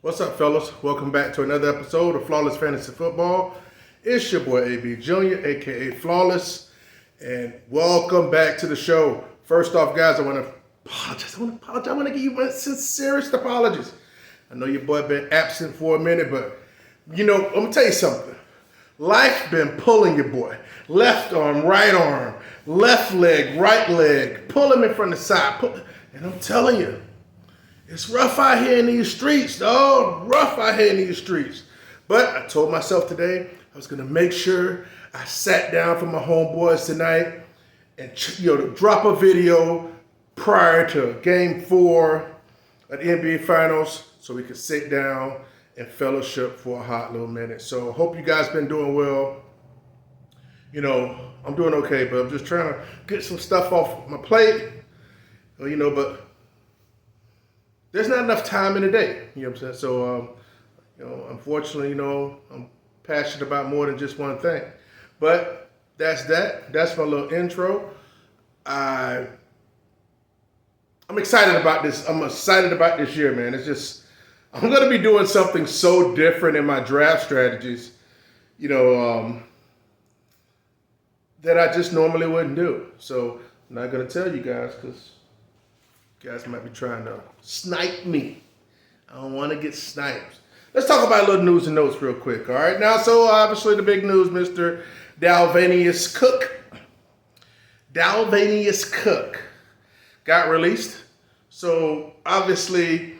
What's up, fellas? Welcome back to another episode of Flawless Fantasy Football. It's your boy AB Jr., aka Flawless, and welcome back to the show. First off, guys, I want to apologize. I want to give you my sincerest apologies. I know your boy been absent for a minute, but I'm gonna tell you something. Life been pulling your boy. Left arm, left leg, right leg. Pull him in from the side. And I'm telling you, it's rough out here in these streets, dog. Rough out here in these streets. But I told myself today I was gonna make sure I sat down for my homeboys tonight and to drop a video prior to Game 4 of the NBA Finals so we could sit down and fellowship for a hot little minute. So hope you guys been doing well. I'm doing okay, but I'm just trying to get some stuff off my plate. But there's not enough time in the day. You know what I'm saying? So, unfortunately, I'm passionate about more than just one thing. But that's that. That's my little intro. I'm excited about this. I'm excited about this year, man. It's just, I'm going to be doing something so different in my draft strategies, that I just normally wouldn't do. So I'm not going to tell you guys because you guys might be trying to snipe me. I don't want to get sniped. Let's talk about a little news and notes real quick, all right? Now, so obviously the big news, Mr. Dalvanius Cook got released. So obviously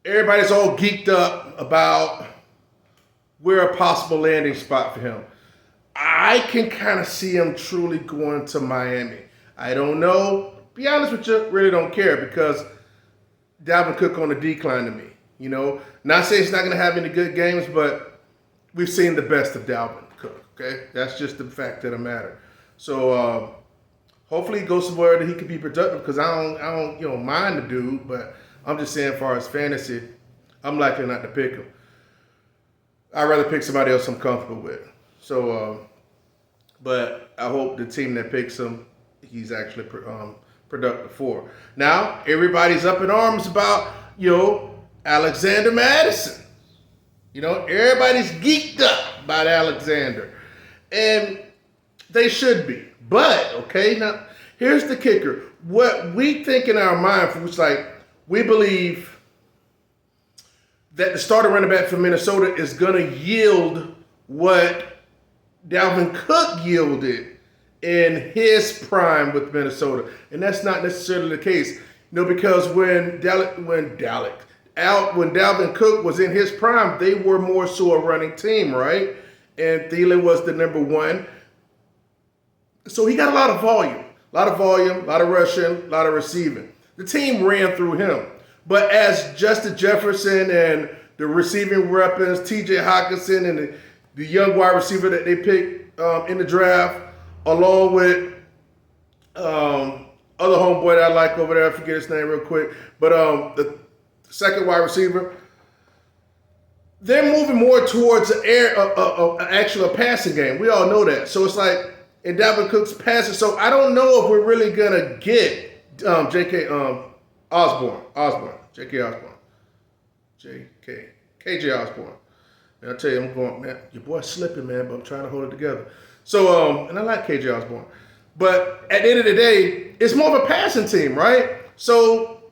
everybody's all geeked up about where a possible landing spot for him. I can kind of see him truly going to Miami. I don't know. Be honest with you, really don't care because Dalvin Cook on the decline to me. Not saying he's not going to have any good games, but we've seen the best of Dalvin Cook. Okay, that's just the fact of the matter. So hopefully he goes somewhere that he can be productive because I don't mind the dude, but I'm just saying, as far as fantasy, I'm likely not to pick him. I'd rather pick somebody else I'm comfortable with. So, but I hope the team that picks him, he's actually productive for. Now, everybody's up in arms about, Alexander Madison. Everybody's geeked up about Alexander. And they should be. But, okay, now, here's the kicker. What we think in our mind, which we believe that the starting running back for Minnesota is going to yield what Dalvin Cook yielded in his prime with Minnesota. And that's not necessarily the case. Because when Dalvin Cook was in his prime, they were more so a running team, right? And Thielen was the number one. So he got a lot of volume, a lot of rushing, a lot of receiving. The team ran through him. But as Justin Jefferson and the receiving weapons, T.J. Hockenson and the young wide receiver that they picked in the draft, along with other homeboy that I like over there, I forget his name real quick, but the second wide receiver, they're moving more towards a passing game. We all know that. So it's in Dalvin Cook's passing. So I don't know if we're really going to get KJ Osborne. And I tell you, I'm going, man, your boy's slipping, man, but I'm trying to hold it together. So, and I like KJ Osborne. But at the end of the day, it's more of a passing team, right? So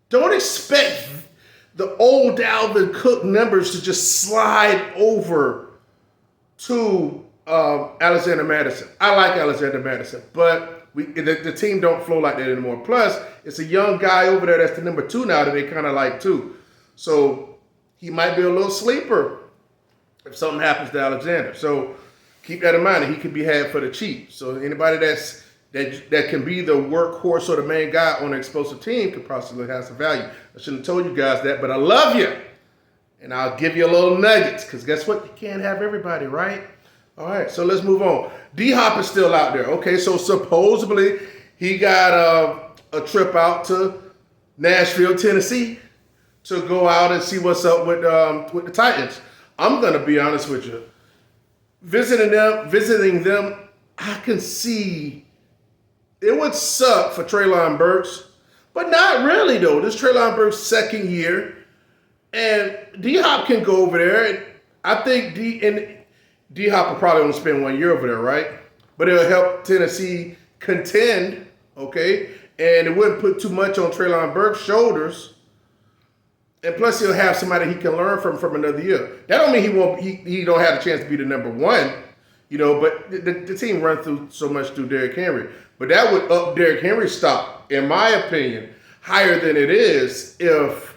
don't expect the old Dalvin Cook numbers to just slide over to Alexander Madison. I like Alexander Madison, but the team don't flow like that anymore. Plus, it's a young guy over there that's the number 2 now that they kind of like too. So he might be a little sleeper if something happens to Alexander. So keep that in mind, and he could be had for the cheap. So anybody that can be the workhorse or the main guy on an explosive team could possibly have some value. I shouldn't have told you guys that, but I love you. And I'll give you a little nuggets, because guess what? You can't have everybody, right? All right, so let's move on. D-Hop is still out there. Okay, so supposedly he got a trip out to Nashville, Tennessee to go out and see what's up with the Titans. I'm going to be honest with you. Visiting them, I can see it would suck for Treylon Burks, but not really, though. This Treylon Burks' second year. And D-Hop can go over there. And I think D-Hop will probably only spend 1 year over there, right? But it'll help Tennessee contend, okay? And it wouldn't put too much on Treylon Burks' shoulders. And plus, he'll have somebody he can learn from another year. That don't mean he don't have a chance to be the number one, but the team run through so much through Derrick Henry. But that would up Derrick Henry's stock, in my opinion, higher than it is if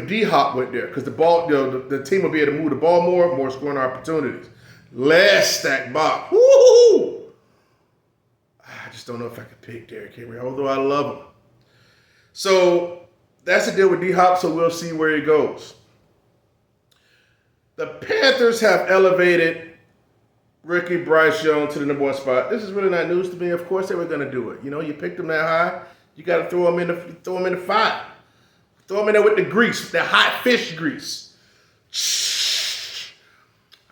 D-Hop went there, because the team will be able to move the ball more scoring opportunities, less stack box. Woo! I just don't know if I could pick Derrick Henry, although I love him. So that's the deal with D-Hop, so we'll see where he goes. The Panthers have elevated rookie Bryce Young to the number one spot. This is really not news to me. Of course they were going to do it. You picked them that high. You got to throw them in the fire. Throw them in there with the grease, the hot fish grease.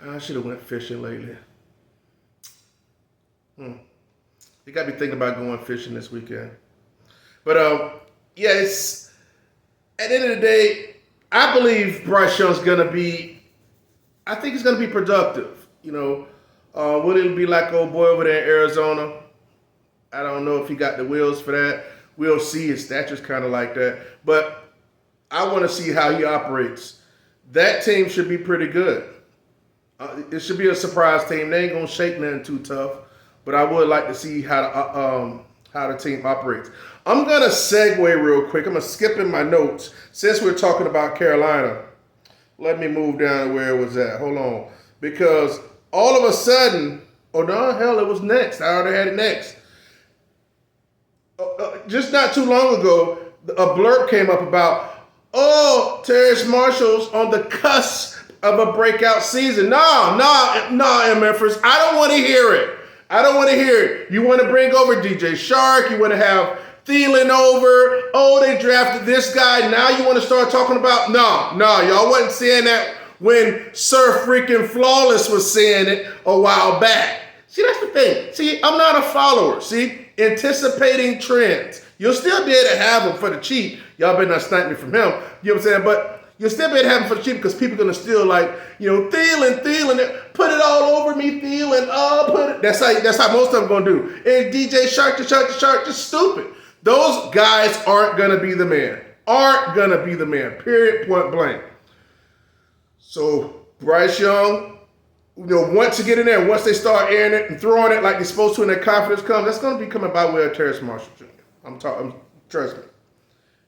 I should have went fishing lately. You got to be thinking about going fishing this weekend. But it's at the end of the day, I believe Bryce Young's gonna be. I think he's gonna be productive. Will it be like old boy over there in Arizona? I don't know if he got the wheels for that. We'll see. His stature's kind of like that, but I want to see how he operates. That team should be pretty good. It should be a surprise team. They ain't gonna shake nothing too tough, but I would like to see how the team operates. I'm going to segue real quick. I'm going to skip in my notes. Since we're talking about Carolina, let me move down to where it was at. Hold on. Because all of a sudden, it was next. I already had it next. Just not too long ago, a blurb came up about, Terrace Marshall's on the cusp of a breakout season. No, MFers. I don't want to hear it. You want to bring over DJ Shark. You want to have Thielen over. They drafted this guy. Now you want to start talking about? No. Y'all wasn't saying that when Sir freaking Flawless was saying it a while back. See, that's the thing. See, I'm not a follower. See, anticipating trends. You'll still be able to have them for the cheap. Y'all better not snipe me from him. You know what I'm saying? But you'll still be able to have them for the cheap because people are going to still Thielen, put it all over me, Thielen, put it. That's how most of them going to do. And DJ Shark, just stupid. Those guys aren't going to be the man. Period, point blank. So Bryce Young, once you get in there, once they start airing it and throwing it like they're supposed to and their confidence comes, that's going to be coming by way of Terrace Marshall Jr. Trust me.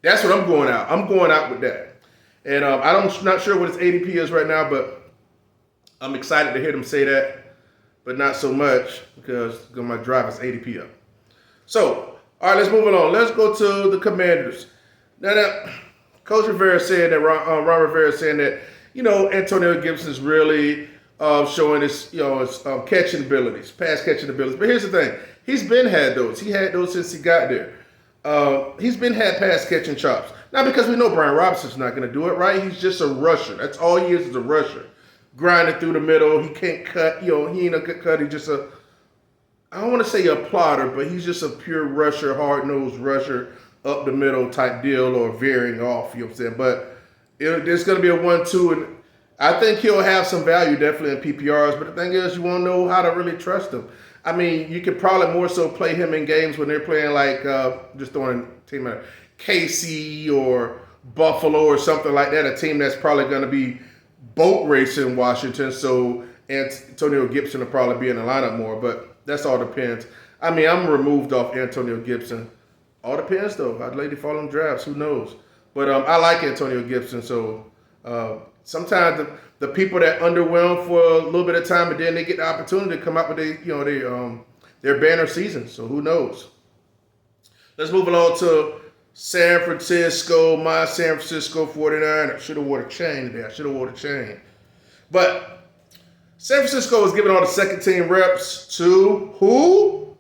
That's what I'm going out. I'm going out with that. And I'm not sure what his ADP is right now, but I'm excited to hear them say that, but not so much because my drive is ADP up. So, all right, let's move on. Let's go to the Commanders. Now Coach Rivera said that, Ron Rivera saying that, Antonio Gibson's really showing his catching abilities, pass catching abilities. But here's the thing. He's been had those. He had those since he got there. He's been had pass catching chops. Not because we know Brian Robinson's not going to do it, right? He's just a rusher. That's all he is a rusher. Grinding through the middle. He can't cut. He ain't a good cut. He's just I don't want to say a plotter, but he's just a pure rusher, hard-nosed rusher, up the middle type deal or veering off, you know what I'm saying? But there's going to be a 1-2, and I think he'll have some value definitely in PPRs, but the thing is you won't know how to really trust him. I mean, you could probably more so play him in games when they're playing like, just throwing a team out, KC or Buffalo or something like that, a team that's probably going to be boat racing Washington, so Antonio Gibson will probably be in the lineup more, but that's all depends. I mean, I'm removed off Antonio Gibson. All depends, though. I'd like to follow him drafts. Who knows? But I like Antonio Gibson, so sometimes the people that underwhelm for a little bit of time and then they get the opportunity to come out with their banner season, so who knows? Let's move along to San Francisco, my San Francisco 49ers. I should have wore a chain today. But San Francisco is giving all the second team reps to who?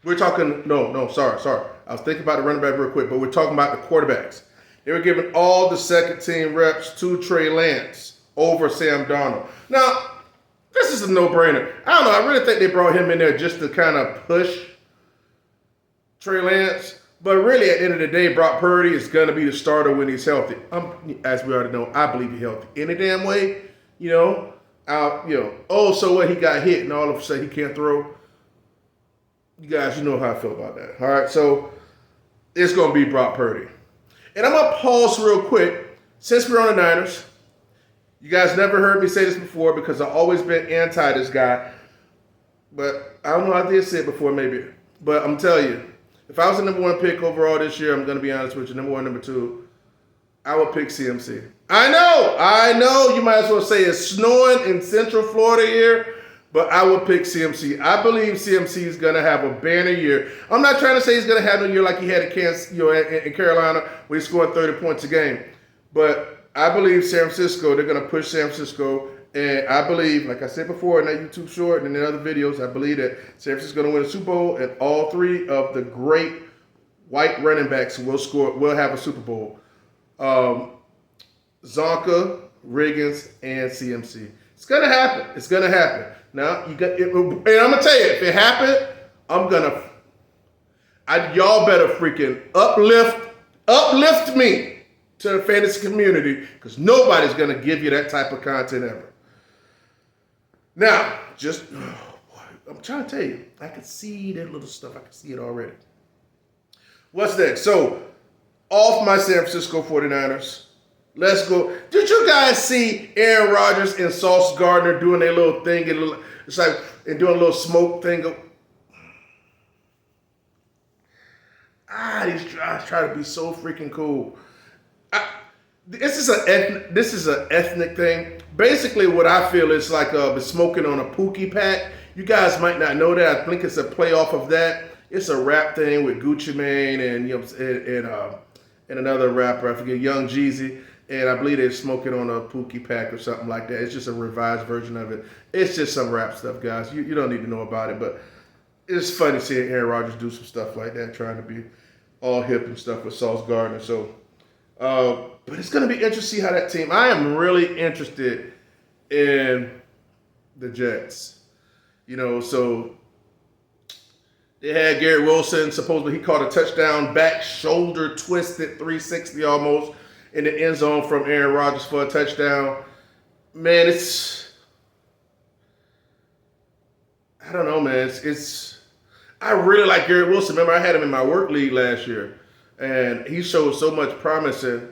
We're talking, sorry. I was thinking about the running back real quick, but we're talking about the quarterbacks. They were giving all the second team reps to Trey Lance over Sam Darnold. Now, this is a no-brainer. I don't know. I really think they brought him in there just to kind of push Trey Lance. But really, at the end of the day, Brock Purdy is going to be the starter when he's healthy. As we already know, I believe he's healthy. Any damn way, so what, he got hit and all of a sudden he can't throw. You guys, you know how I feel about that. All right, so it's going to be Brock Purdy. And I'm going to pause real quick. Since we're on the Niners, you guys never heard me say this before because I've always been anti this guy. But I don't know, I did say it before maybe. But I'm telling you, if I was the number one pick overall this year, I'm going to be honest with you, number one, number two, I would pick CMC. I know, you might as well say it's snowing in Central Florida here, but I would pick CMC. I believe CMC is going to have a banner year. I'm not trying to say he's going to have a year like he had in Carolina where he scored 30 points a game, but I believe San Francisco, they're going to push San Francisco, and I believe, like I said before in that YouTube short and in other videos, I believe that San Francisco is going to win a Super Bowl, and all three of the great white running backs will have a Super Bowl. Zonka, Riggins, and CMC. It's gonna happen. It's gonna happen. Now you got it, and I'm gonna tell you, if it happened, y'all better freaking uplift me to the fantasy community because nobody's gonna give you that type of content ever. Now, I'm trying to tell you, I can see that little stuff. I can see it already. What's next? So, off my San Francisco 49ers. Let's go. Did you guys see Aaron Rodgers and Sauce Gardner doing their little thing and doing a little smoke thing? These guys try to be so freaking cool. This is an ethnic thing. Basically, what I feel is like smoking on a Pookie pack. You guys might not know that. I think it's a play off of that. It's a rap thing with Gucci Mane and another rapper. I forget, Young Jeezy. And I believe they're smoking on a Pookie pack or something like that. It's just a revised version of it. It's just some rap stuff, guys. You don't need to know about it, but it's funny seeing Aaron Rodgers do some stuff like that, trying to be all hip and stuff with Sauce Gardner. So, but it's going to be interesting to see how that team. I am really interested in the Jets. So they had Garrett Wilson. Supposedly he caught a touchdown, back shoulder twisted 360 almost in the end zone from Aaron Rodgers for a touchdown. Man, I don't know, man. I really like Garrett Wilson. Remember, I had him in my work league last year, and he showed so much promise. And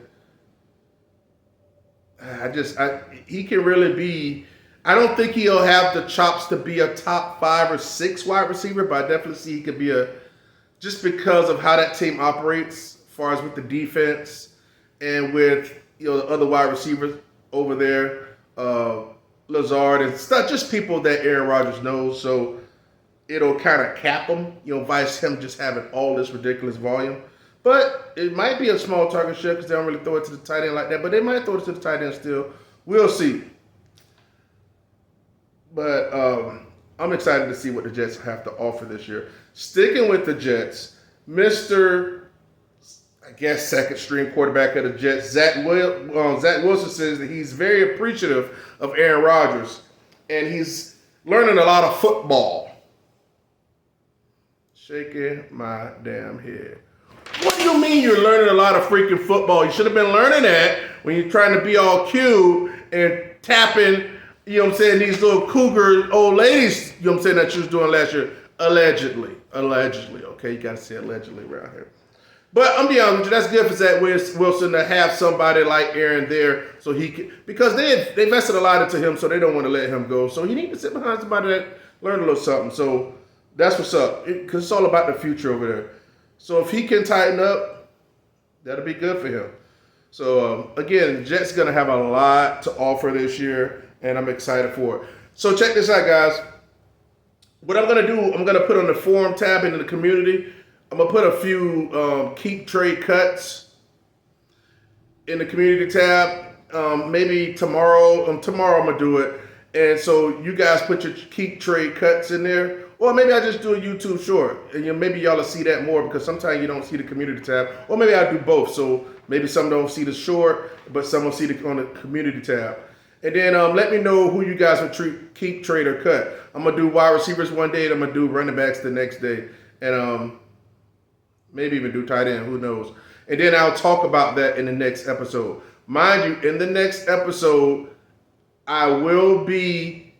he can really be. I don't think he'll have the chops to be a top 5 or 6 wide receiver, but I definitely see he could be just because of how that team operates, as far as with the defense and with the other wide receivers over there, Lazard and stuff, just people that Aaron Rodgers knows. So it'll kind of cap him, vice him just having all this ridiculous volume. But it might be a small target share because they don't really throw it to the tight end like that. But they might throw it to the tight end still. We'll see. But I'm excited to see what the Jets have to offer this year. Sticking with the Jets, Mr. second string quarterback of the Jets, Zach Wilson says that he's very appreciative of Aaron Rodgers, and he's learning a lot of football. Shaking my damn head. What do you mean you're learning a lot of freaking football? You should have been learning that when you're trying to be all cute and tapping, these little cougar old ladies, that you was doing last year. Allegedly, okay? You got to say allegedly around here. But I'm being honest with you, that's good for Zach Wilson to have somebody like Aaron there so he can, because they invested a lot into him, so they don't want to let him go. So he needs to sit behind somebody that learned a little something. So that's what's up, because it's all about the future over there. So if he can tighten up, that'll be good for him. So again, Jets going to have a lot to offer this year, and I'm excited for it. So check this out, guys. What I'm going to do, I'm going to put on the forum tab into the community. I'm going to put a few keep trade cuts in the community tab. Maybe tomorrow. Tomorrow I'm going to do it. And so you guys put your keep trade cuts in there. Or maybe I just do a YouTube short. And maybe y'all will see that more because sometimes you don't see the community tab. Or maybe I do both. So maybe some don't see the short, but some will see it on the community tab. And then let me know who you guys would keep, trade, or cut. I'm going to do wide receivers one day, and I'm going to do running backs the next day. And maybe even do tight end, who knows. And then I'll talk about that in the next episode. Mind you, in the next episode, I will be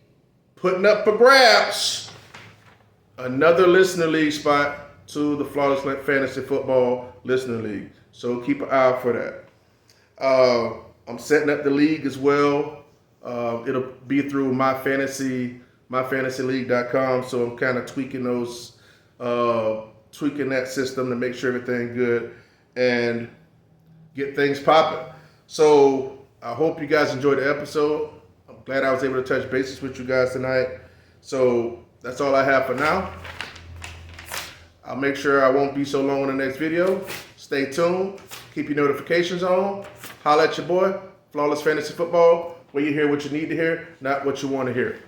putting up for grabs another listener league spot to the Flawless Fantasy Football Listener League. So keep an eye out for that. I'm setting up the league as well. It'll be through myfantasyleague.com. So I'm kind of tweaking that system to make sure everything good and get things popping. So I hope you guys enjoyed the episode. I'm glad I was able to touch bases with you guys tonight. So that's all I have for now. I'll make sure I won't be so long in the next video. Stay tuned. Keep your notifications on. Holla at your boy, Flawless Fantasy Football, where you hear what you need to hear, not what you want to hear.